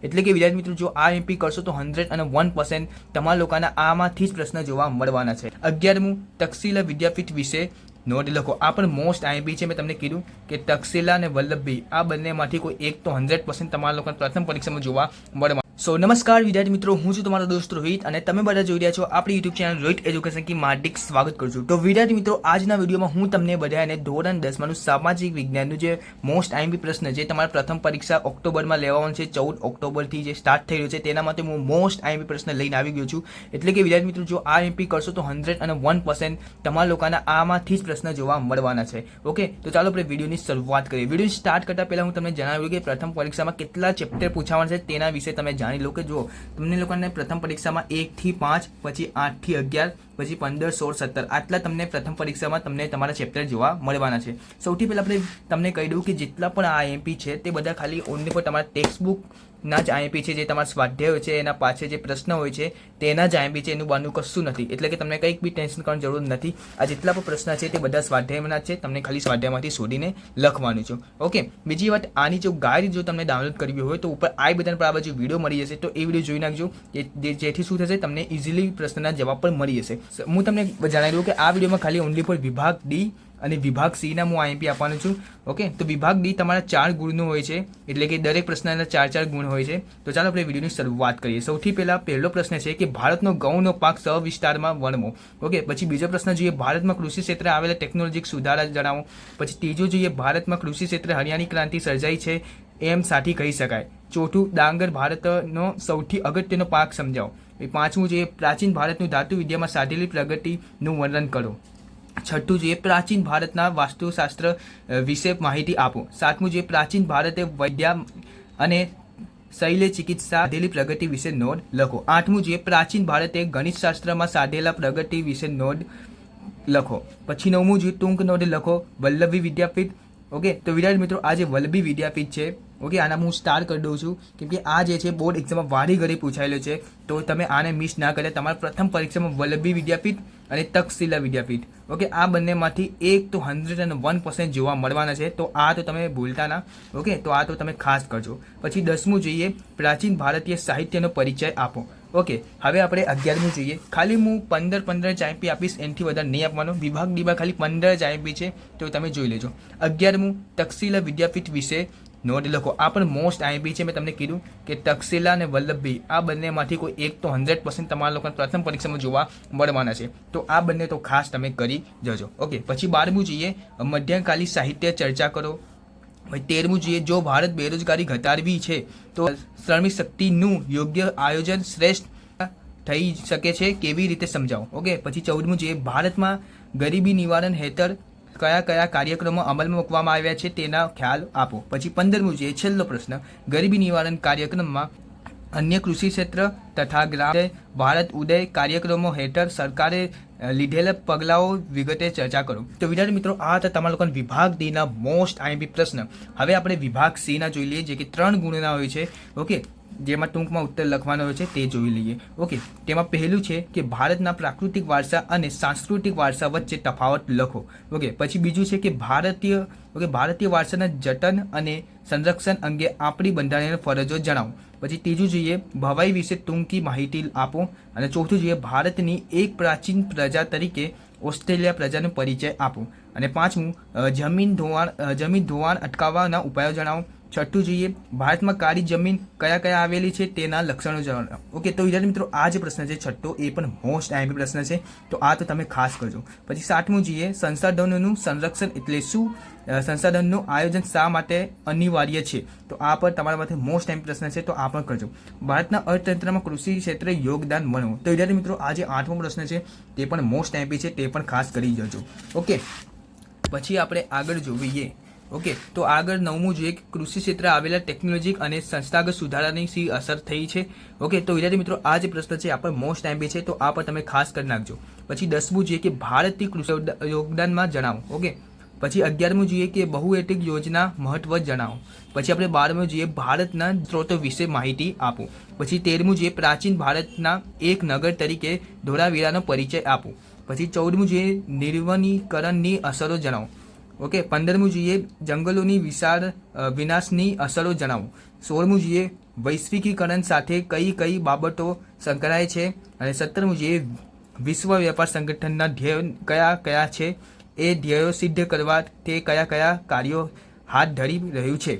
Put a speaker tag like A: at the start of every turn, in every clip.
A: એટલે કે વિદ્યાર્થી મિત્રો, જો આ એમપી કરશો તો 101% તમારા લોકોના આમાંથી જ પ્રશ્ન જોવા મળવાના છે. 11મું, તક્ષશિલા વિદ્યાપીઠ વિશે નોટ લખો. આ પણ મોસ્ટ આઈએમપી છે. મેં તમને કીધું કે તક્ષશિલા અને વલ્લભભાઈ આ બંનેમાંથી કોઈ એક તો 100% તમારા લોકોને પ્રથમ પરીક્ષામાં જોવા મળવા. સો નમસ્કાર વિદ્યાર્થી મિત્રો, હું છું તમારો દોસ્ત રોહિત અને તમે બધા જોઈ રહ્યા છો આપણી યુટ્યુબ ચેનલ રોહિત એજ્યુકેશન કી હાર્દિક સ્વાગત કરું છું. તો વિદ્યાર્થી મિત્રો, આજના વિડીયોમાં હું તમને બધાને ધોરણ 10 સામાજિક વિજ્ઞાનનું જે મોસ્ટ આઈએમપી પ્રશ્ન જે તમારા પ્રથમ પરીક્ષા ઓક્ટોબરમાં લેવાનો છે, 14 ઓક્ટોબરથી જે સ્ટાર્ટ થઈ રહ્યો છે, તેના માટે હું મોસ્ટ આઈએમપી પ્રશ્ન લઈને આવી ગયો છું. એટલે કે વિદ્યાર્થી મિત્રો, જો આ એમપી કરશો તો 101% તમારા લોકોના આમાંથી જ પ્રશ્ન જોવા મળવાના છે. ઓકે, તો ચાલો આપણે વિડીયોની શરૂઆત કરીએ. વિડીયો સ્ટાર્ટ કરતા પહેલા હું તમને જણાવ્યું કે પ્રથમ પરીક્ષામાં કેટલા ચેપ્ટર પૂછાવાના છે તેના વિશે તમે જાણી લો. કે જો તમને લોકોને પ્રથમ પરીક્ષામાં 1 થી 5, પછી 8 થી 11, પછી 15, 16, 17 આટલા તમને પ્રથમ પરીક્ષામાં તમને તમારા ચેપ્ટર જોવા મળવાના છે. સૌથી પહેલા આપણે તમને કહી દઉં કે જેટલા પણ આઈએમપી છે તે બધા ખાલી ઓનલી ફોર તમારા ટેક્સ્ટ બુક ના જ આઈએમપી છે. જે તમારા સ્વાધ્યાય હોય છે એના પાછળ જે પ્રશ્ન હોય છે તેના જ આઈએમપી છે, એનું બહારનું કશું નથી. એટલે કે તમને કંઈક બી ટેન્શન કરવાની જરૂર નથી. આ જેટલા પણ પ્રશ્ન છે તે બધા સ્વાધ્યાયના છે. તમને ખાલી સ્વાધ્યાયમાંથી શોધીને લખવાનું છે. ઓકે, બીજી વાત, આની જો ગાઈડ જો તમને ડાઉનલોડ કરવી હોય તો ઉપર આઈ બટન પર આ બાજુ વિડીયો મળી જશે, તો એ વિડીયો જોઈ નાખજો. જેથી શું થશે, તમને ઇઝીલી પ્રશ્નના જવાબ પણ મળી જશે. હું તમને જણાવી દઉં કે આ વિડીયોમાં ખાલી ઓનલી ફોર વિભાગ ડી અને વિભાગ સી ના હું આઈએમપી આપવાનું છું. ઓકે, તો વિભાગ ડી તમારા 4 ગુણનો હોય છે, એટલે કે દરેક પ્રશ્નના 4 ગુણ હોય છે. તો ચાલો આપણે વિડીયોની શરૂઆત કરીએ. સૌથી પહેલો પ્રશ્ન છે કે ભારતનો ઘઉંનો પાક સવિસ્તારમાં વર્ણવો. ઓકે, પછી બીજો પ્રશ્ન જોઈએ, ભારતમાં કૃષિ ક્ષેત્રે આવેલા ટેકનોલોજીક સુધારા જણાવો. પછી ત્રીજો જોઈએ, ભારતમાં કૃષિ ક્ષેત્રે હરિયાળી ક્રાંતિ સર્જાઈ છે એમ સાથી કહી શકાય. ચોથું, ડાંગર ભારતનો સૌથી અગત્યનો પાક સમજાવો. પાંચમું જોઈએ, પ્રાચીન ભારતનું ધાતુ વિદ્યામાં સાધેલી પ્રગતિનું વર્ણન કરો. છઠ્ઠું જોઈએ, પ્રાચીન ભારતના વાસ્તુશાસ્ત્ર વિશે માહિતી આપો. સાતમું જોઈએ, પ્રાચીન ભારતે વૈદ્યા અને શૈલ્ય ચિકિત્સા સાધેલી પ્રગતિ વિશે નોંધ લખો. આઠમું જોઈએ, પ્રાચીન ભારતે ગણિતશાસ્ત્રમાં સાધેલા પ્રગતિ વિશે નોંધ લખો. પછી નવમું જોઈએ, ટૂંક નોંધ લખો, વલ્લભી વિદ્યાપીઠ. ઓકે, તો વિદ્યાર્થી મિત્રો, આ જે વલ્લભી વિદ્યાપીઠ છે, ઓકે, આના હું સ્ટાર કરી દઉં છું કેમ કે આ જે છે બોર્ડ એક્ઝામમાં વારી ઘડી પૂછાયેલો છે. તો તમે આને મિસ ના કરે. તમારા પ્રથમ પરીક્ષામાં વલ્લભી વિદ્યાપીઠ અને તક્ષશિલા વિદ્યાપીઠ, ઓકે, આ બંનેમાંથી એક તો 101% જોવા મળવાના છે. તો આ તો તમે ભૂલતા ના. ઓકે, તો આ તો તમે ખાસ કરજો. પછી 10મું જોઈએ, પ્રાચીન ભારતીય સાહિત્યનો પરિચય આપો. ઓકે, હવે આપણે 11મું જોઈએ. ખાલી હું 15 જ આઈએમપી આપીશ, એનાથી વધારે નહીં આપવાનો. વિભાગ ડીમાં ખાલી 15 જ આઈએમપી છે, તો તમે જોઈ લેજો. 11મું, તક્ષશિલા વિદ્યાપીઠ વિશે નોંધ લખો. આ પણ મોસ્ટ આઈએમપી છે. મેં તમને કીધું કે તક્ષશિલા અને વલ્લભભાઈ આ બંનેમાંથી કોઈ એક તો 100% તમારા લોકોને પ્રથમ પરીક્ષામાં જોવા મળવાના છે. તો આ બંને તો ખાસ તમે કરી જજો. ઓકે, પછી 12મું જોઈએ, મધ્યકાલીન સાહિત્ય ચર્ચા કરો. 13મું જોઈએ, જો ભારત બેરોજગારી ઘટાડવી છે તો શ્રમિક શક્તિનું યોગ્ય આયોજન શ્રેષ્ઠ થઈ શકે છે, કેવી રીતે સમજાવો. ઓકે, પછી 14મું જોઈએ, ભારતમાં ગરીબી નિવારણ હેઠળ કયા કાર્યક્રમો અમલમાં મૂકવામાં આવ્યા છે તેના ખ્યાલ આપો. પછી 15મું જોઈએ, છેલ્લો પ્રશ્ન, ગરીબી નિવારણ કાર્યક્રમમાં અન્ય કૃષિ ક્ષેત્ર તથા ગ્રામ ભારત ઉદય કાર્યક્રમો હેઠળ સરકારે લીધેલા પગલાઓ વિગતે ચર્ચા કરો. તો વિદ્યાર્થી મિત્રો, આ હતા તમારા લોકોના વિભાગ ડી ના મોસ્ટ આઈએમપી પ્રશ્ન. હવે આપણે વિભાગ સી ના જોઈ લઈએ, જે કે 3 ગુણના હોય છે. ઓકે, જેમાં ટૂંકમાં ઉત્તર લખવાનો હોય છે તે જોઈ લઈએ. ઓકે, તેમાં પહેલું છે કે ભારતના પ્રાકૃતિક વારસા અને સાંસ્કૃતિક વારસા વચ્ચે તફાવત લખો. ઓકે, પછી બીજું છે કે ભારતીય વારસાના જતન અને સંરક્ષણ અંગે આપણી બંધારણીય ફરજો જણાવો. પછી ત્રીજું જોઈએ, ભવાઈ વિશે ટૂંકી માહિતી આપો. અને ચોથું જોઈએ, ભારતની એક પ્રાચીન પ્રજા તરીકે ઓસ્ટ્રેલિયા પ્રજાનો પરિચય આપો. અને પાંચમું, જમીન ધોવાણ અટકાવવાના ઉપાયો જણાવો. છઠ્ઠું જોઈએ, ભારતમાં કાળી જમીન કયા આવેલી છે તેના લક્ષણો જણાવો. ઓકે, તો વિદ્યાર્થી મિત્રો, આ જે પ્રશ્ન છે છઠ્ઠો, એ પણ મોસ્ટ આઈએમપી પ્રશ્ન છે, તો આ તો તમે ખાસ કરજો. પછી 7મું જોઈએ, સંસાધનોનું સંરક્ષણ એટલે શું, સંસાધનનું આયોજન શા માટે અનિવાર્ય છે. તો આ પર તમારા માટે મોસ્ટ આઈએમપી પ્રશ્ન છે, તો આ પણ કરજો. ભારતના અર્થતંત્રમાં કૃષિ ક્ષેત્રે યોગદાન મળવું. તો વિદ્યાર્થી મિત્રો, આ જે 8મો પ્રશ્ન છે તે પણ મોસ્ટ આઈએમપી છે, તે પણ ખાસ કરી જજો. ઓકે, પછી આપણે આગળ જોઈએ. ઓકે, તો આગળ 9મું જોઈએ, કૃષિ ક્ષેત્રે આવેલા ટેકનોલોજી અને સંસ્થાગત સુધારાની શી અસર થઈ છે. ઓકે, તો વિદ્યાર્થી મિત્રો, આ જે પ્રશ્ન છે આ પણ મોસ્ટ આઈએમપી છે, તો આ પણ તમે ખાસ કરી નાખજો. પછી 10મું જોઈએ કે ભારતીય કૃષિ યોગદાનમાં જણાવો. ઓકે, પછી 11મું જોઈએ કે બહુહેતુક યોજના મહત્વ જણાવો. પછી આપણે 12મું જોઈએ, ભારતના સ્ત્રોતો વિશે માહિતી આપો. પછી 13મું જોઈએ, પ્રાચીન ભારતના એક નગર તરીકે ધોળાવીરાનો પરિચય આપો. પછી 14મું જોઈએ, નિર્વનીકરણની અસરો જણાવો. ઓકે, 15મું જોઈએ, જંગલોની વિનાશની અસરો જણાવો. 16મું જોઈએ, વૈશ્વિકીકરણ સાથે કઈ કઈ બાબતો સંકળાય છે? અને 17મું જોઈએ, વિશ્વ વેપાર સંગઠનના ધ્યેયો કયા કયા છે? એ ધ્યેયો સિદ્ધ કરવા તે કયા કયા કાર્યો હાથ ધરી રહ્યું છે?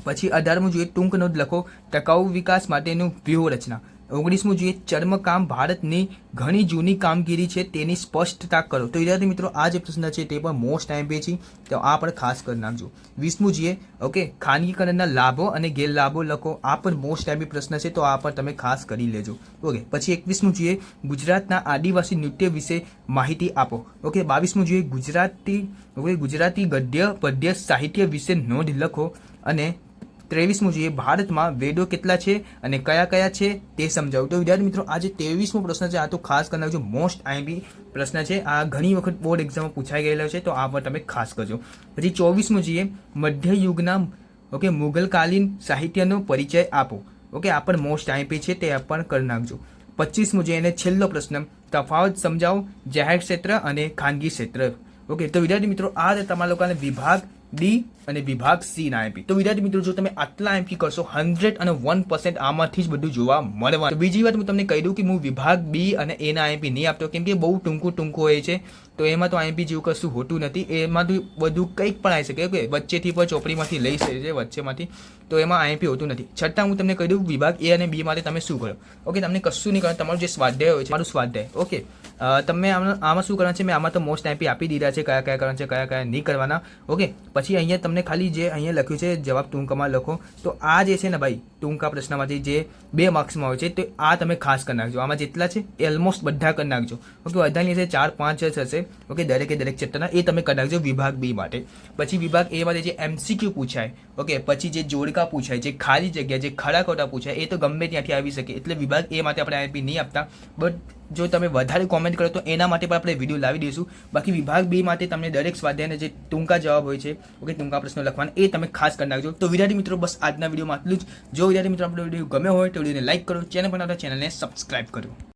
A: પછી 18મું જોઈએ, ટૂંક નોંધ લખો, ટકાઉ વિકાસ માટેનું વ્યૂહરચના. 19મું જોઈએ, ચર્મકામ ભારતની ઘણી જૂની કામગીરી છે, તેની સ્પષ્ટતા કરો. તો વિદ્યાર્થી મિત્રો આ જે પ્રશ્ન છે તે પણ મોસ્ટ આઈએમપી છે, તો આ પણ ખાસ કરી નાખજો. 20મું જોઈએ, ઓકે, ખાનગીકરણના લાભો અને ગેરલાભો લખો. આ પણ મોસ્ટ આઈએમપી પ્રશ્ન છે, તો આ પણ તમે ખાસ કરી લેજો. ઓકે, પછી 21મું જોઈએ, ગુજરાતના આદિવાસી નૃત્ય વિશે માહિતી આપો. ઓકે, 22મું જોઈએ, ગુજરાતી ગદ્ય પદ્ય સાહિત્ય વિશે નોંધ લખો. અને 23મું જોઈએ, ભારતમાં વેદો કેટલા છે અને કયા કયા છે તે સમજાવો. તો વિદ્યાર્થી મિત્રો આ જે 23મો પ્રશ્ન છે આ તો ખાસ કરી નાખજો, મોસ્ટ આઈએમપી પ્રશ્ન છે. આ ઘણી વખત બોર્ડ એક્ઝામમાં પૂછાઈ ગયેલો છે, તો આ પણ તમે ખાસ કરજો. પછી 24મું જોઈએ, મધ્યયુગના ઓકે મુગલકાલીન સાહિત્યનો પરિચય આપો. ઓકે, આ પણ મોસ્ટ આઈએમપી છે, તે પણ કરી નાખજો. 25મું જોઈએ, અને છેલ્લો પ્રશ્ન, તફાવત સમજાવો જાહેર ક્ષેત્ર અને ખાનગી ક્ષેત્ર. ઓકે, તો વિદ્યાર્થી મિત્રો આ તમારા લોકોને વિભાગ ડી અને વિભાગ સી ના આઈએમપી. તો વિદ્યાર્થી મિત્રો જો તમે આટલા આઈએમપી કરશો 101% આમાંથી જ બધું જોવા મળવાનું. બીજી વાત હું તમને કહી દઉં કે હું વિભાગ બી અને એ ના આઈએમપી નહીં આપતો, કેમ કે બહુ ટૂંકું હોય છે, તો એમાં તો આઈએમપી જેવું કશું હોતું નથી. એમાં તો બધું કંઈક પણ આવી શકે, ઓકે, વચ્ચેથી પણ ચોપડીમાંથી લઈ શકે છે, વચ્ચેમાંથી, તો એમાં આઈએમપી હોતું નથી. છતાં હું તમને કહી દઉં વિભાગ એ અને બી માટે તમે શું કરો. ઓકે, તમને કશું નહીં કરો, તમારું જે સ્વાધ્યાય હોય છે મારું સ્વાધ્યાય, ઓકે, તમે આમાં શું કરવાનું છે, મેં આમાં તો મોસ્ટ આઈએમપી આપી દીધા છે, કયા કયા કરવાના છે, કયા કયા નહીં કરવાના. ઓકે, પછી અહીંયા તમને ખાલી જે અહીંયા લખ્યું છે જવાબ ટૂંકામાં લખો. તો આ જે છે ને ભાઈ ટૂંકા પ્રશ્નમાંથી જે 2 માર્ક્સમાં હોય છે, તો આ તમે ખાસ કરી નાખજો. આમાં જેટલા છે એ ઓલમોસ્ટ બધા કરી નાખજો. ઓકે, બધાની છે 4-5 જ હશે. ઓકે, દરેકે દરેક ચેપ્ટરના એ તમે કરી નાખજો વિભાગ બી માટે. પછી વિભાગ એ માટે જે એમસીક્યુ પૂછાય, ઓકે, પછી જે જોડકા પૂછાય, જે ખાલી જગ્યા, જે ખરા ખોટા પૂછાય, એ તો ગમે ત્યાંથી આવી શકે. એટલે વિભાગ એ માટે આપણે આઈએમપી નહીં આપતા, બટ જો તમે વધારે કોમેન્ટ કરો તો એના માટે પણ આપણે વિડીયો લાવી દઈશું. બાકી વિભાગ બી માટે તમને દરેક સ્વાધ્યાયના જે ટૂંકા જવાબ હોય છે, ઓકે, ટૂંકા પ્રશ્નો લખવાના, એ તમે ખાસ કરી નાખજો. તો વિદ્યાર્થી મિત્રો બસ આજના વિડીયોમાં આટલું જ. જો વિદ્યાર્થી મિત્રો આપણો વિડીયો ગમ્યો હોય તો વિડીયોને લાઈક કરો, ચેનલ બનાવતા ચેનલને સબસ્ક્રાઇબ કરો.